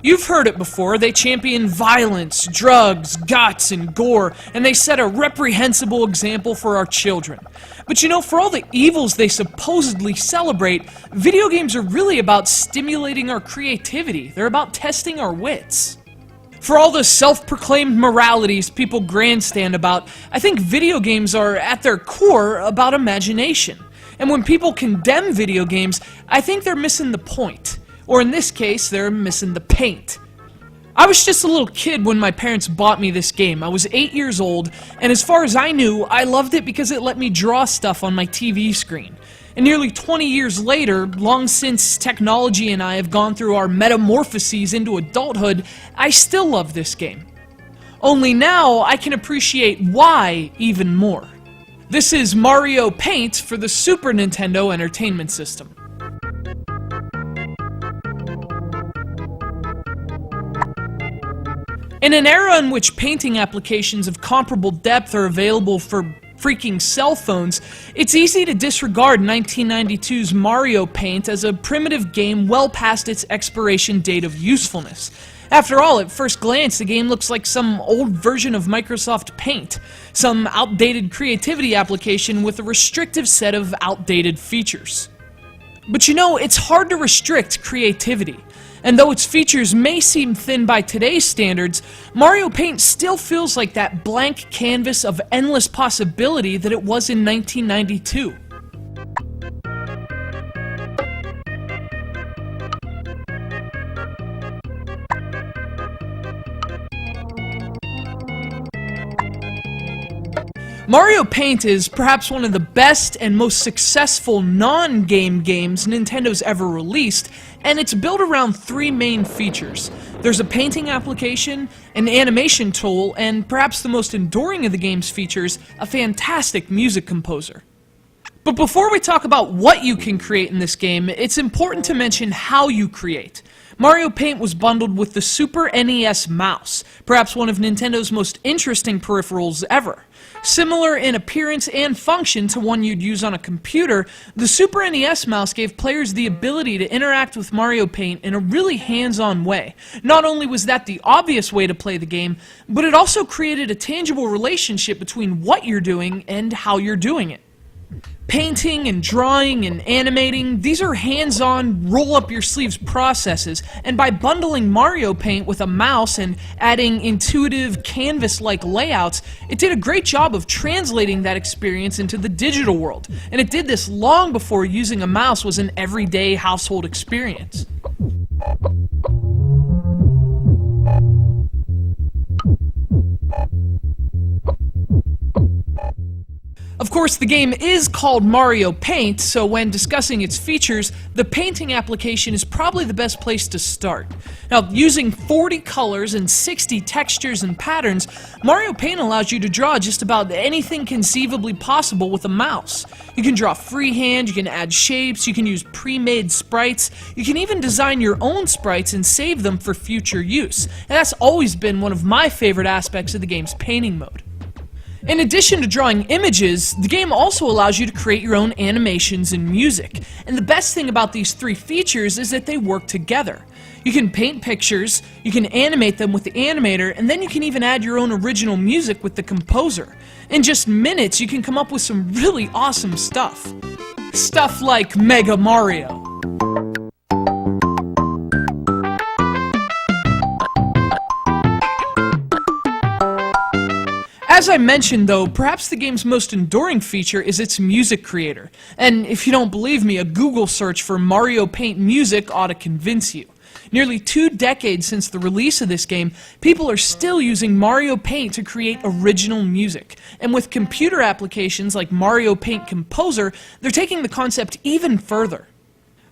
You've heard it before, they champion violence, drugs, guts, and gore, and they set a reprehensible example for our children. But you know, for all the evils they supposedly celebrate, video games are really about stimulating our creativity. They're about testing our wits. For all the self-proclaimed moralities people grandstand about, I think video games are, at their core, about imagination. And when people condemn video games, I think they're missing the point. Or in this case, they're missing the paint. I was just a little kid when my parents bought me this game. I was 8 years old, and as far as I knew, I loved it because it let me draw stuff on my TV screen. And nearly 20 years later, long since technology and I have gone through our metamorphoses into adulthood, I still love this game. Only now, I can appreciate why even more. This is Mario Paint for the Super Nintendo Entertainment System. In an era in which painting applications of comparable depth are available for freaking cell phones, it's easy to disregard 1992's Mario Paint as a primitive game well past its expiration date of usefulness. After all, at first glance, the game looks like some old version of Microsoft Paint, some outdated creativity application with a restrictive set of outdated features. But you know, it's hard to restrict creativity. And though its features may seem thin by today's standards, Mario Paint still feels like that blank canvas of endless possibility that it was in 1992. Mario Paint is perhaps one of the best and most successful non-game games Nintendo's ever released, and it's built around three main features. There's a painting application, an animation tool, and perhaps the most enduring of the game's features, a fantastic music composer. But before we talk about what you can create in this game, it's important to mention how you create. Mario Paint was bundled with the Super NES mouse, perhaps one of Nintendo's most interesting peripherals ever. Similar in appearance and function to one you'd use on a computer, the Super NES mouse gave players the ability to interact with Mario Paint in a really hands-on way. Not only was that the obvious way to play the game, but it also created a tangible relationship between what you're doing and how you're doing it. Painting and drawing and animating, these are hands-on, roll-up-your-sleeves processes, and by bundling Mario Paint with a mouse and adding intuitive, canvas-like layouts, it did a great job of translating that experience into the digital world, and it did this long before using a mouse was an everyday household experience. Of course, the game is called Mario Paint, so when discussing its features, the painting application is probably the best place to start. Now, using 40 colors and 60 textures and patterns, Mario Paint allows you to draw just about anything conceivably possible with a mouse. You can draw freehand, you can add shapes, you can use pre-made sprites, you can even design your own sprites and save them for future use. And that's always been one of my favorite aspects of the game's painting mode. In addition to drawing images, the game also allows you to create your own animations and music. And the best thing about these three features is that they work together. You can paint pictures, you can animate them with the animator, and then you can even add your own original music with the composer. In just minutes, you can come up with some really awesome stuff. Stuff like Mega Mario. As I mentioned though, perhaps the game's most enduring feature is its music creator. And if you don't believe me, a Google search for Mario Paint music ought to convince you. Nearly 2 decades since the release of this game, people are still using Mario Paint to create original music. And with computer applications like Mario Paint Composer, they're taking the concept even further.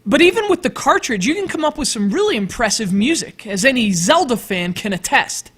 But even with the cartridge, you can come up with some really impressive music, as any Zelda fan can attest.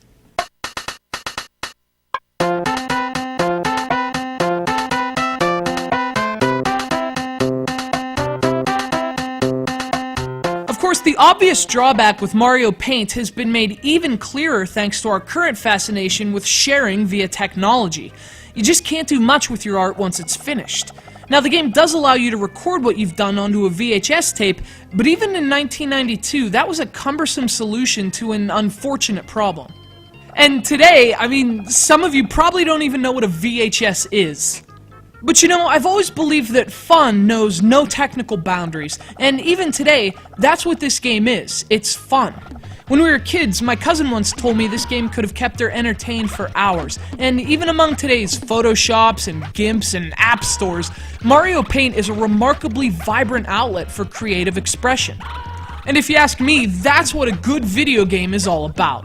Of course, the obvious drawback with Mario Paint has been made even clearer thanks to our current fascination with sharing via technology. You just can't do much with your art once it's finished. Now, the game does allow you to record what you've done onto a VHS tape, but even in 1992, that was a cumbersome solution to an unfortunate problem. And today, I mean, some of you probably don't even know what a VHS is. But you know, I've always believed that fun knows no technical boundaries, and even today, that's what this game is. It's fun. When we were kids, my cousin once told me this game could have kept her entertained for hours, and even among today's Photoshops and GIMPs and app stores, Mario Paint is a remarkably vibrant outlet for creative expression. And if you ask me, that's what a good video game is all about.